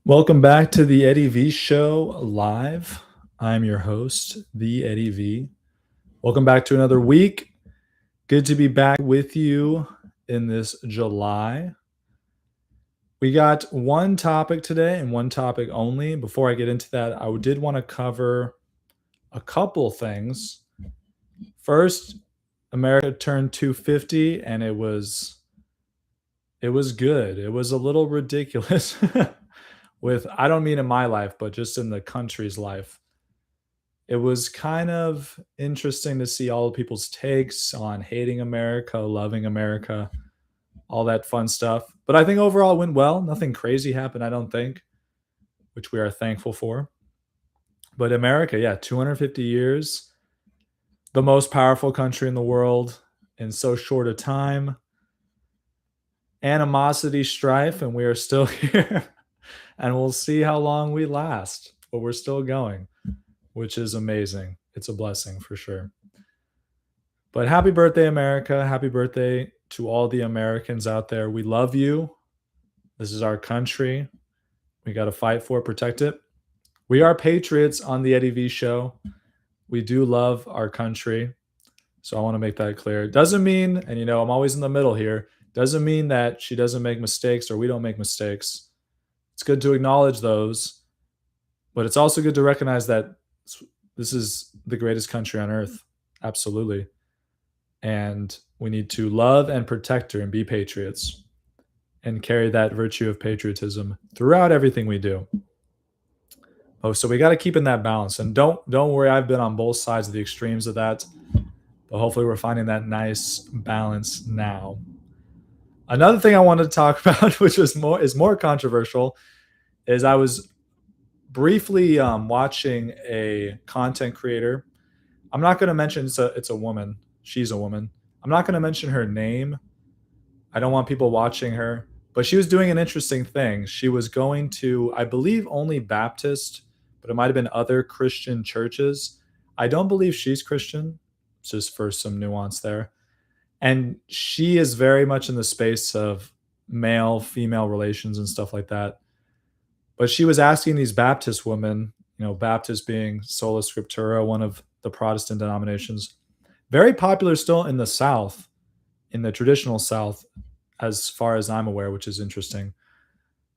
Welcome back to the Eddie V Show live. I'm your host, the Eddie V. Welcome back to another week. Good to be back with you in this July. We got one topic today and one topic only. Before I get into that, I did want to cover a couple things. First, America turned 250 and it was good. It was a little ridiculous with I don't mean in my life, but just in the country's life. It was kind of interesting to see all the people's takes on hating America, loving America, all that fun stuff. But I think overall it went well. Nothing crazy happened, I don't think, which we are thankful for. But America, yeah, 250 years, the most powerful country in the world in so short a time. Animosity, strife, and we are still here. And we'll see how long we last, but we're still going, which is amazing. It's a blessing for sure. But happy birthday, America. Happy birthday to all the Americans out there. We love you. This is our country. We got to fight for it, protect it. We are patriots on the Eddie V Show. We do love our country. So I want to make that clear. It doesn't mean, and I'm always in the middle here, doesn't mean that she doesn't make mistakes or we don't make mistakes. It's good to acknowledge those, but it's also good to recognize that this is the greatest country on earth. Absolutely. And we need to love and protect her and be patriots and carry that virtue of patriotism throughout everything we do. Oh, so we got to keep in that balance. And don't worry, I've been on both sides of the extremes of that. But hopefully we're finding that nice balance now. Another thing I wanted to talk about, which is more controversial, is I was briefly watching a content creator. I'm not going to mention it's a woman. She's a woman. I'm not going to mention her name. I don't want people watching her. But she was doing an interesting thing. She was going to, I believe, only Baptist, but it might have been other Christian churches. I don't believe she's Christian, just for some nuance there. And she is very much in the space of male-female relations and stuff like that. But she was asking these Baptist women, Baptist being sola scriptura, one of the Protestant denominations, very popular still in the South, in the traditional South, as far as I'm aware, which is interesting.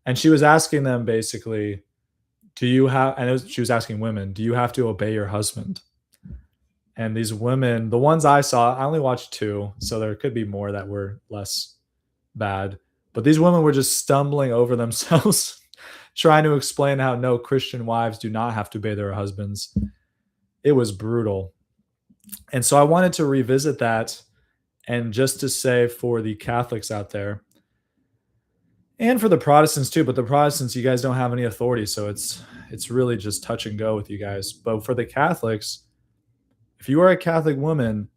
And she was asking them basically, she was asking women, do you have to obey your husband? And these women, the ones I saw, I only watched 2, so there could be more that were less bad. But these women were just stumbling over themselves, trying to explain how no, Christian wives do not have to obey their husbands. It was brutal. And so I wanted to revisit that, and just to say for the Catholics out there, and for the Protestants too, but the Protestants, you guys don't have any authority, so it's really just touch and go with you guys. But for the Catholics, if you are a Catholic woman,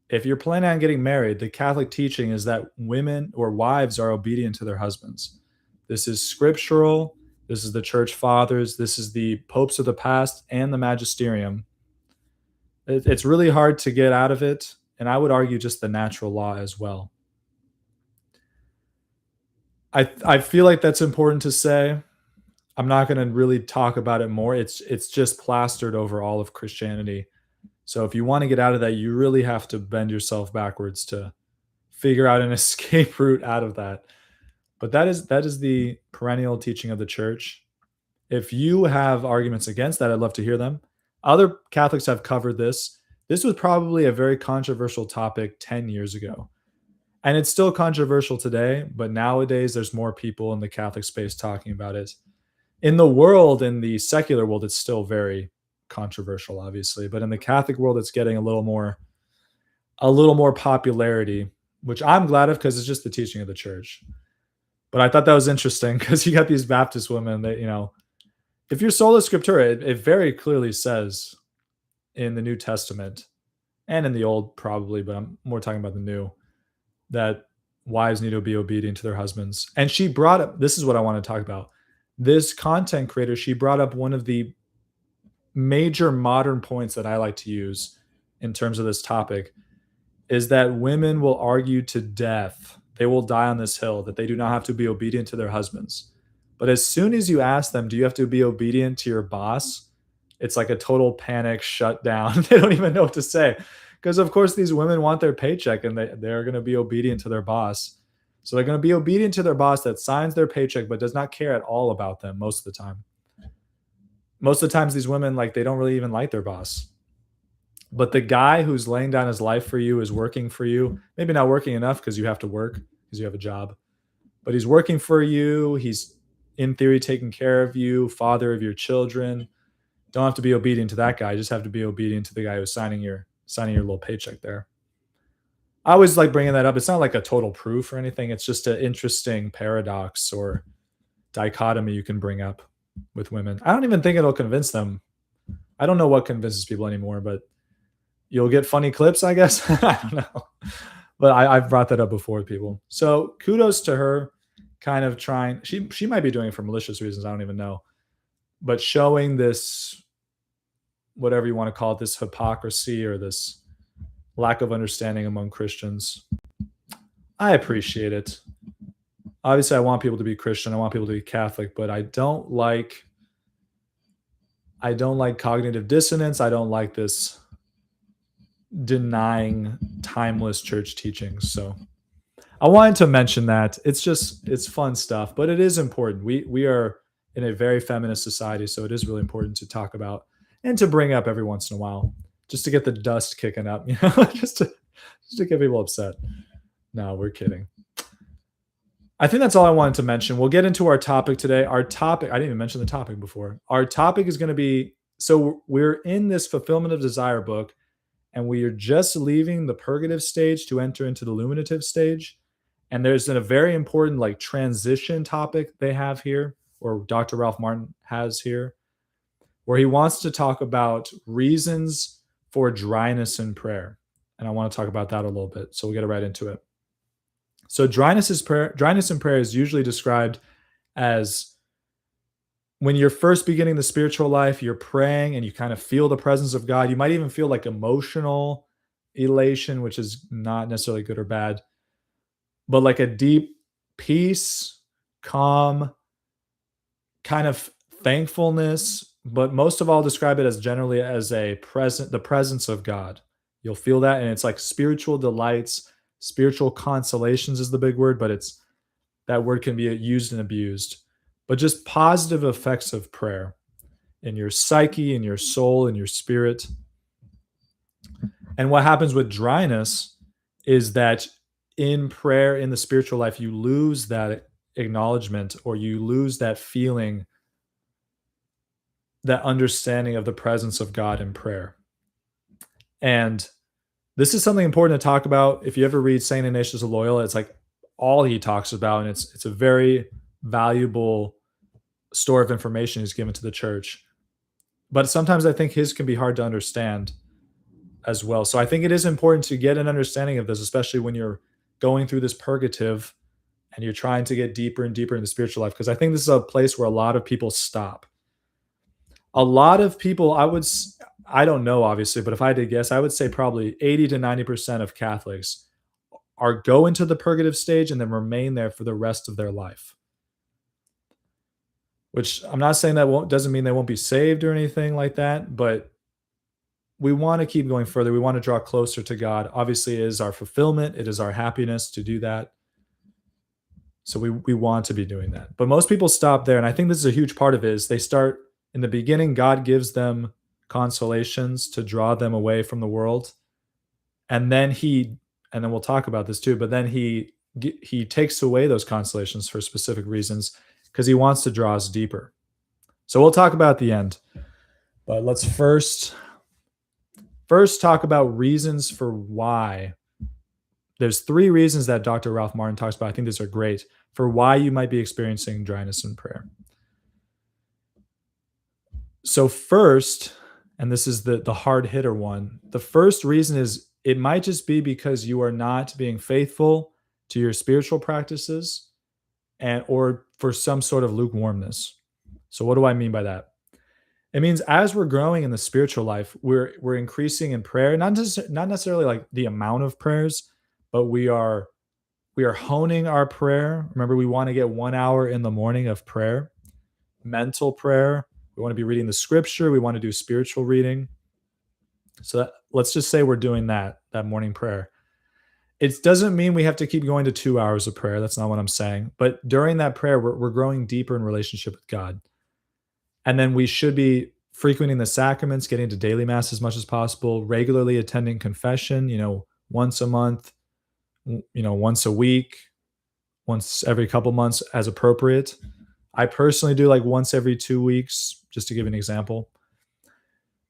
if you're planning on getting married, the Catholic teaching is that women or wives are obedient to their husbands. This is scriptural. This is the church fathers. This is the popes of the past and the magisterium. It's really hard to get out of it, and I would argue just the natural law as well. I feel like that's important to say. I'm not going to really talk about it more. It's just plastered over all of Christianity. So if you want to get out of that, you really have to bend yourself backwards to figure out an escape route out of that. But that is the perennial teaching of the church. If you have arguments against that, I'd love to hear them. Other Catholics have covered this. This was probably a very controversial topic 10 years ago. And it's still controversial today, but nowadays there's more people in the Catholic space talking about it. In the world, in the secular world, it's still very controversial, obviously. But in the Catholic world, it's getting a little more popularity, which I'm glad of because it's just the teaching of the church. But I thought that was interesting because you got these Baptist women that, if you're sola scriptura, it very clearly says in the New Testament and in the Old probably, but I'm more talking about the New, that wives need to be obedient to their husbands. And she brought up, this is what I want to talk about. This content creator, she brought up one of the major modern points that I like to use in terms of this topic is that women will argue to death. They will die on this hill that they do not have to be obedient to their husbands. But as soon as you ask them, do you have to be obedient to your boss? It's like a total panic shutdown. They don't even know what to say. Because of course these women want their paycheck and they're going to be obedient to their boss. So they're going to be obedient to their boss that signs their paycheck but does not care at all about them most of the time. Most of the times these women, like, they don't really even like their boss. But the guy who's laying down his life for you is working for you. Maybe not working enough because you have to work because you have a job, but he's working for you. He's in theory taking care of you, father of your children. Don't have to be obedient to that guy. You just have to be obedient to the guy who's signing your little paycheck there. I always like bringing that up. It's not like a total proof or anything. It's just an interesting paradox or dichotomy you can bring up with women. I don't even think it'll convince them. I don't know what convinces people anymore, but you'll get funny clips, I guess. I don't know. But I've brought that up before with people. So kudos to her, kind of trying. She might be doing it for malicious reasons. I don't even know. But showing this, whatever you want to call it, this hypocrisy or this lack of understanding among Christians. I appreciate it. Obviously, I want people to be Christian. I want people to be Catholic, but I don't like cognitive dissonance. I don't like this denying timeless church teachings. So I wanted to mention that. It's fun stuff, but it is important. We are in a very feminist society, so it is really important to talk about and to bring up every once in a while, just to get the dust kicking up, just to get people upset. No, we're kidding. I think that's all I wanted to mention. We'll get into our topic today. Our topic, I didn't even mention the topic before. Our topic is going to be, so we're in this Fulfillment of Desire book, and we are just leaving the purgative stage to enter into the illuminative stage. And there's a very important like transition topic they have here, or Dr. Ralph Martin has here, where he wants to talk about reasons for dryness in prayer. And I want to talk about that a little bit. So we'll get right into it. So dryness in prayer is usually described as when you're first beginning the spiritual life, you're praying and you kind of feel the presence of God. You might even feel like emotional elation, which is not necessarily good or bad, but like a deep peace, calm, kind of thankfulness, but most of all describe it as generally as the presence of God. You'll feel that, and it's like spiritual delights, spiritual consolations is the big word, but that word can be used and abused. But just positive effects of prayer in your psyche, in your soul, in your spirit. And what happens with dryness is that in prayer, in the spiritual life, you lose that acknowledgement, or you lose that feeling, that understanding of the presence of God in prayer. And this is something important to talk about. If you ever read St. Ignatius of Loyola, it's like all he talks about, and it's a very valuable store of information he's given to the church. But sometimes I think his can be hard to understand as well. So I think it is important to get an understanding of this, especially when you're going through this purgative and you're trying to get deeper and deeper in the spiritual life, because I think this is a place where a lot of people stop. A lot of people, I don't know, obviously, but if I had to guess, I would say probably 80 to 90% of Catholics go into the purgative stage and then remain there for the rest of their life. Which I'm not saying that doesn't mean they won't be saved or anything like that, but we want to keep going further. We want to draw closer to God. Obviously, it is our fulfillment. It is our happiness to do that. So we want to be doing that. But most people stop there, and I think this is a huge part of it, is they start in the beginning. God gives them consolations to draw them away from the world. And then we'll talk about this too, but then he takes away those consolations for specific reasons, because he wants to draw us deeper. So we'll talk about at the end. But let's first talk about reasons for why. There's 3 reasons that Dr. Ralph Martin talks about. I think these are great for why you might be experiencing dryness in prayer. So first, and this is the hard hitter one, the first reason is it might just be because you are not being faithful to your spiritual practices, or for some sort of lukewarmness. So what do I mean by that? It means as we're growing in the spiritual life, we're increasing in prayer, not necessarily like the amount of prayers, but we are honing our prayer. Remember, we want to get 1 hour in the morning of prayer. mental prayer. We want to be reading the scripture. We want to do spiritual reading. So let's just say we're doing that morning prayer. It doesn't mean we have to keep going to 2 hours of prayer. That's not what I'm saying. But during that prayer, we're growing deeper in relationship with God. And then we should be frequenting the sacraments, getting to daily mass as much as possible, regularly attending confession, once a month, once a week, once every couple months as appropriate. I personally do like once every 2 weeks, just to give an example.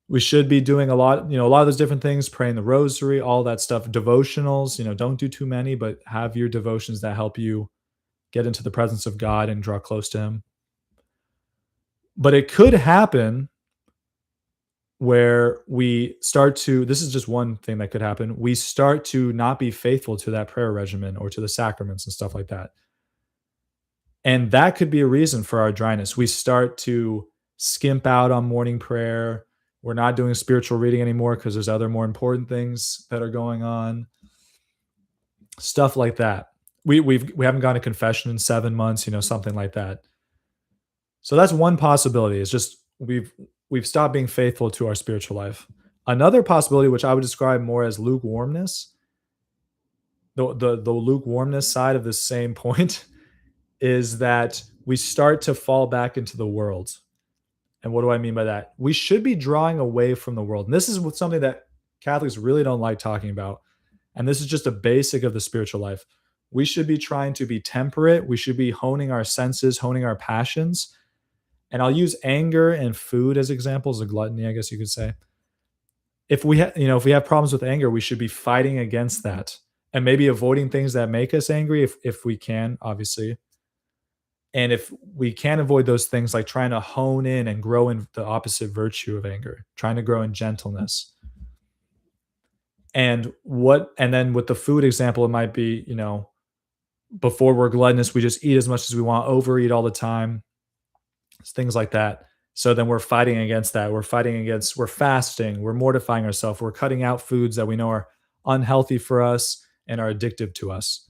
We should be doing a lot of those different things, praying the rosary, all that stuff, devotionals, don't do too many, but have your devotions that help you get into the presence of God and draw close to him. But it could happen where this is just one thing that could happen. We start to not be faithful to that prayer regimen or to the sacraments and stuff like that. And that could be a reason for our dryness. We start to skimp out on morning prayer. We're not doing spiritual reading anymore because there's other more important things that are going on. Stuff like that. We haven't gone to confession in 7 months, something like that. So that's one possibility. It's just we've stopped being faithful to our spiritual life. Another possibility, which I would describe more as lukewarmness, the lukewarmness side of the same point, is that we start to fall back into the world. And what do I mean by that? We should be drawing away from the world. And this is something that Catholics really don't like talking about. And this is just a basic of the spiritual life. We should be trying to be temperate. We should be honing our senses, honing our passions. And I'll use anger and food as examples of gluttony, I guess you could say. If we have problems with anger, we should be fighting against that and maybe avoiding things that make us angry if we can, obviously. And if we can't avoid those things, like trying to hone in and grow in the opposite virtue of anger, trying to grow in gentleness. And then with the food example, it might be, before we're gluttonous, we just eat as much as we want, overeat all the time, things like that. So then we're fighting against that. We're fasting, we're mortifying ourselves, we're cutting out foods that we know are unhealthy for us and are addictive to us.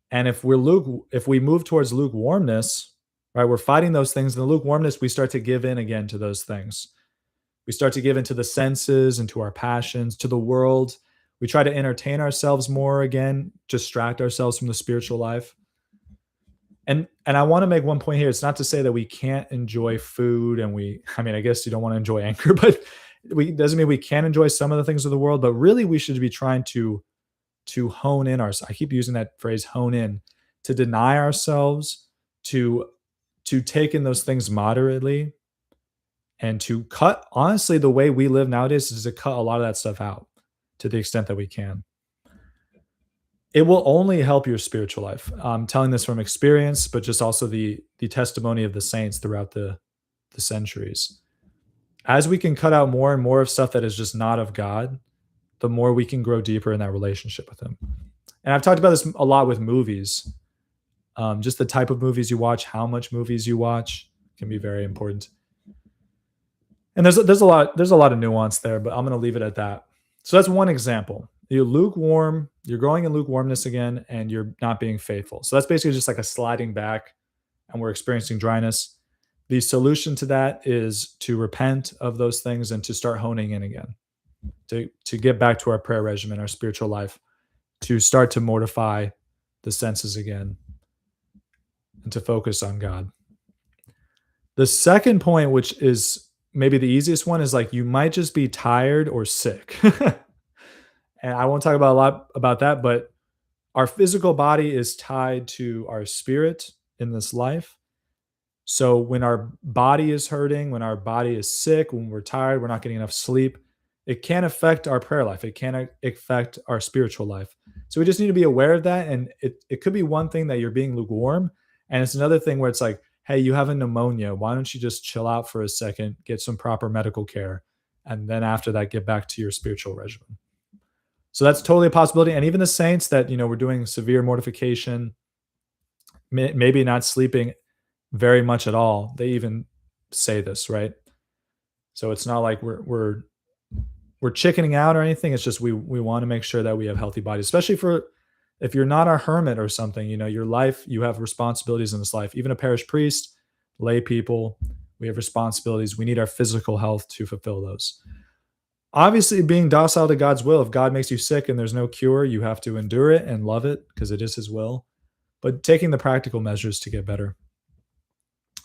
And if we move towards lukewarmness, right, we're fighting those things. In the lukewarmness, we start to give in again to those things. We start to give into the senses and to our passions, to the world. We try to entertain ourselves more again, distract ourselves from the spiritual life. And I want to make one point here. It's not to say that we can't enjoy food, I guess you don't want to enjoy anger, but it doesn't mean we can't enjoy some of the things of the world. But really, we should be trying to hone in I keep using that phrase, hone in, to deny ourselves, to take in those things moderately, and to cut, honestly, the way we live nowadays is to cut a lot of that stuff out to the extent that we can. It will only help your spiritual life. I'm telling this from experience, but just also the testimony of the saints throughout the centuries. As we can cut out more and more of stuff that is just not of God, the more we can grow deeper in that relationship with him. And I've talked about this a lot with movies. Just the type of movies you watch, how much movies you watch can be very important. And there's a lot of nuance there, but I'm going to leave it at that. So that's one example. You're lukewarm, you're growing in lukewarmness again, and you're not being faithful. So that's basically just like a sliding back, and we're experiencing dryness. The solution to that is to repent of those things and to start honing in again, to get back to our prayer regimen, our spiritual life, to start to mortify the senses again, and to focus on God. The second point, which is maybe the easiest one, is like you might just be tired or sick. And I won't talk about a lot about that, but our physical body is tied to our spirit in this life. So when our body is hurting, when our body is sick, when we're tired, we're not getting enough sleep, it can affect our prayer life. It can affect our spiritual life. So we just need to be aware of that. And it could be one thing that you're being lukewarm. And it's another thing where it's like, hey, you have a pneumonia. Why don't you just chill out for a second, get some proper medical care, and then after that, get back to your spiritual regimen. So that's totally a possibility. And even the saints that, we're doing severe mortification, maybe not sleeping very much at all, they even say this, right? So it's not like we're chickening out or anything. It's just we want to make sure that we have healthy bodies, especially if you're not a hermit or something, your life, you have responsibilities in this life. Even a parish priest, lay people. We have responsibilities. We need our physical health to fulfill those. Obviously, being docile to God's will, if God makes you sick and there's no cure, you have to endure it and love it because it is His will. But taking the practical measures to get better.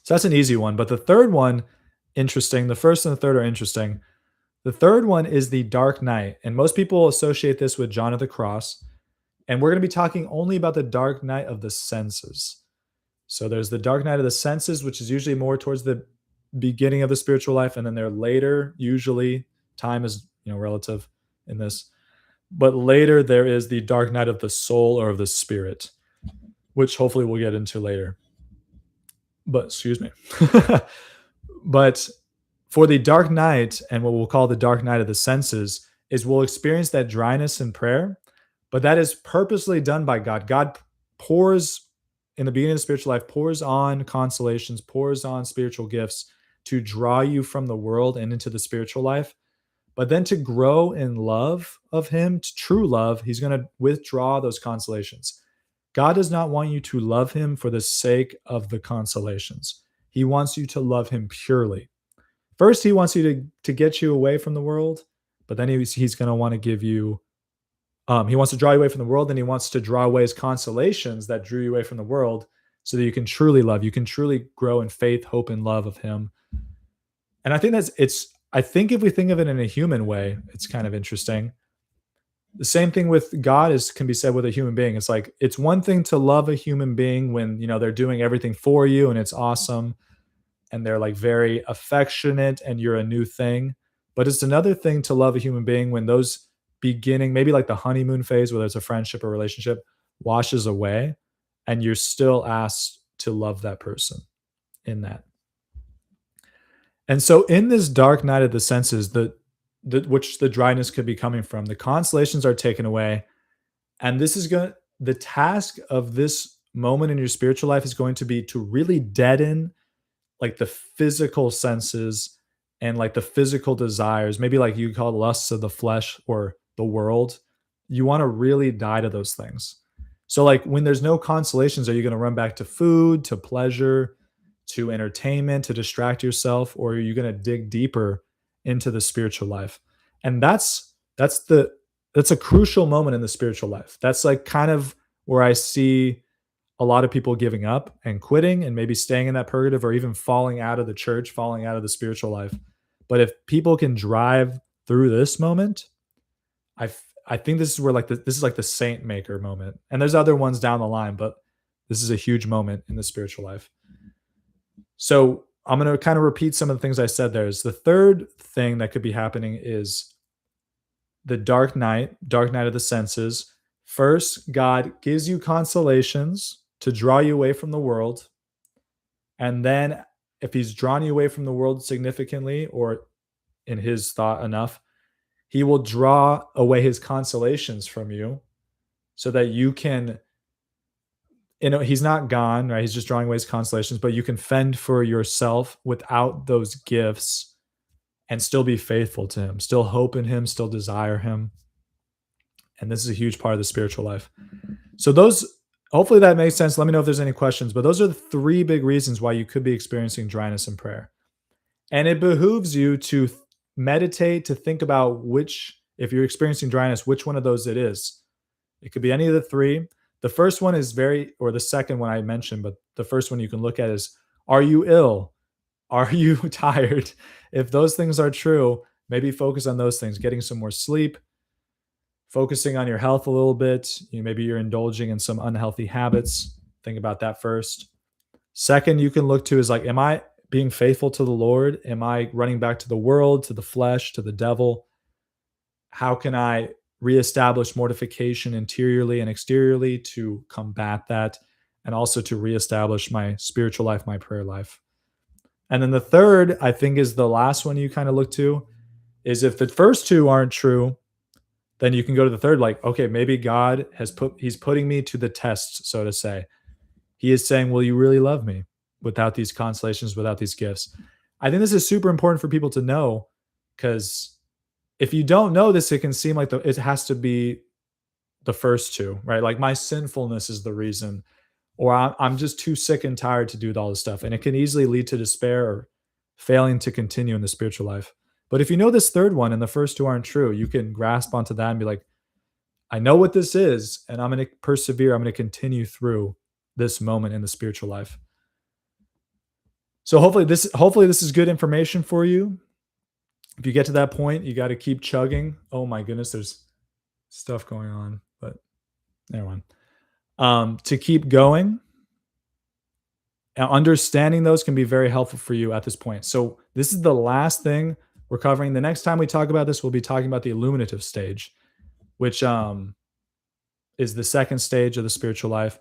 So that's an easy one. But the third one, interesting. The first and the third are interesting. The third one is the dark night. And most people associate this with John of the Cross. And we're going to be talking only about the dark night of the senses. So there's the dark night of the senses, which is usually more towards the beginning of the spiritual life. And then there later, usually, time is relative in this. But later there is the dark night of the soul or of the spirit, which hopefully we'll get into later. But excuse me. But for the dark night, and what we'll call the dark night of the senses, is we'll experience that dryness in prayer, but that is purposely done by God. God pours, in the beginning of the spiritual life, pours on consolations, pours on spiritual gifts to draw you from the world and into the spiritual life. But then to grow in love of Him, to true love, He's going to withdraw those consolations. God does not want you to love Him for the sake of the consolations. He wants you to love Him purely. First, He wants you to get you away from the world, but then He's going to want to give you, He wants to draw you away from the world, and He wants to draw away His consolations that drew you away from the world so that you can truly love. You can truly grow in faith, hope, and love of Him. And I think I think if we think of it in a human way, it's kind of interesting. The same thing with God can be said with a human being. It's like, it's one thing to love a human being when, they're doing everything for you and it's awesome and they're like very affectionate and you're a new thing. But it's another thing to love a human being when those beginning, maybe like the honeymoon phase, whether it's a friendship or relationship, washes away and you're still asked to love that person in that. And so in this dark night of the senses, which the dryness could be coming from, the consolations are taken away. And the task of this moment in your spiritual life is going to be to really deaden like the physical senses and like the physical desires, maybe like you call it lusts of the flesh or the world. You want to really die to those things. So like when there's no consolations, are you going to run back to food, to pleasure, to entertainment, to distract yourself, or are you going to dig deeper into the spiritual life? And that's a crucial moment in the spiritual life. That's like kind of where I see a lot of people giving up and quitting and maybe staying in that purgative or even falling out of the church, falling out of the spiritual life. But if people can drive through this moment, I think this is where this is like the saint maker moment. And there's other ones down the line, but this is a huge moment in the spiritual life. So I'm going to kind of repeat some of the things I said there. Is the third thing that could be happening is the dark night of the senses. First, God gives you consolations to draw you away from the world. And then if He's drawn you away from the world significantly, or in His thought enough, He will draw away His consolations from you so that you can, He's not gone, right? He's just drawing away His consolations, but you can fend for yourself without those gifts and still be faithful to Him, still hope in Him, still desire Him. And this is a huge part of the spiritual life. So hopefully that makes sense. Let me know if there's any questions, but those are the three big reasons why you could be experiencing dryness in prayer. And it behooves you to meditate, to think about if you're experiencing dryness, which one of those it is. It could be any of the three. The first one is or the second one I mentioned, but the first one you can look at is, are you ill? Are you tired? If those things are true, maybe focus on those things, getting some more sleep, focusing on your health a little bit. Maybe you're indulging in some unhealthy habits. Think about that first. Second, you can look to is like, am I being faithful to the Lord? Am I running back to the world, to the flesh, to the devil? How can I reestablish mortification interiorly and exteriorly to combat that, and also to reestablish my spiritual life, my prayer life? And then the third, I think, is the last one you kind of look to, is if the first two aren't true, then you can go to the third, like, okay, maybe God He's putting me to the test, so to say. He is saying, will you really love me without these consolations, without these gifts? I think this is super important for people to know, because if you don't know this, it can seem like it has to be the first two, right? Like my sinfulness is the reason, or I'm just too sick and tired to do all this stuff. And it can easily lead to despair or failing to continue in the spiritual life. But if you know this third one and the first two aren't true, you can grasp onto that and be like, I know what this is, and I'm going to persevere. I'm going to continue through this moment in the spiritual life. So hopefully this is good information for you. If you get to that point, you got to keep chugging. Oh my goodness, there's stuff going on, but never mind. To keep going, understanding those can be very helpful for you at this point. So this is the last thing we're covering. The next time we talk about this, we'll be talking about the illuminative stage, which is the second stage of the spiritual life.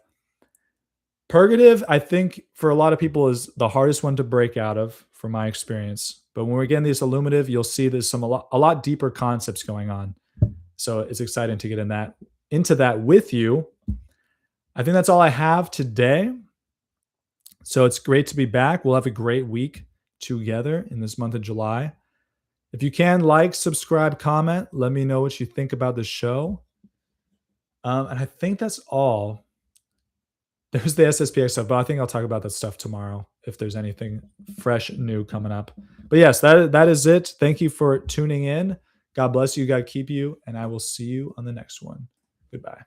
Purgative, I think for a lot of people is the hardest one to break out of, from my experience. But when we get into this illuminative, you'll see there's a lot deeper concepts going on. So it's exciting to get into that with you. I think that's all I have today. So it's great to be back. We'll have a great week together in this month of July. If you can, like, subscribe, comment, let me know what you think about the show. And I think that's all. There's the SSPX stuff, but I think I'll talk about that stuff tomorrow if there's anything fresh, new coming up. But yes, that is it. Thank you for tuning in. God bless you. God keep you. And I will see you on the next one. Goodbye.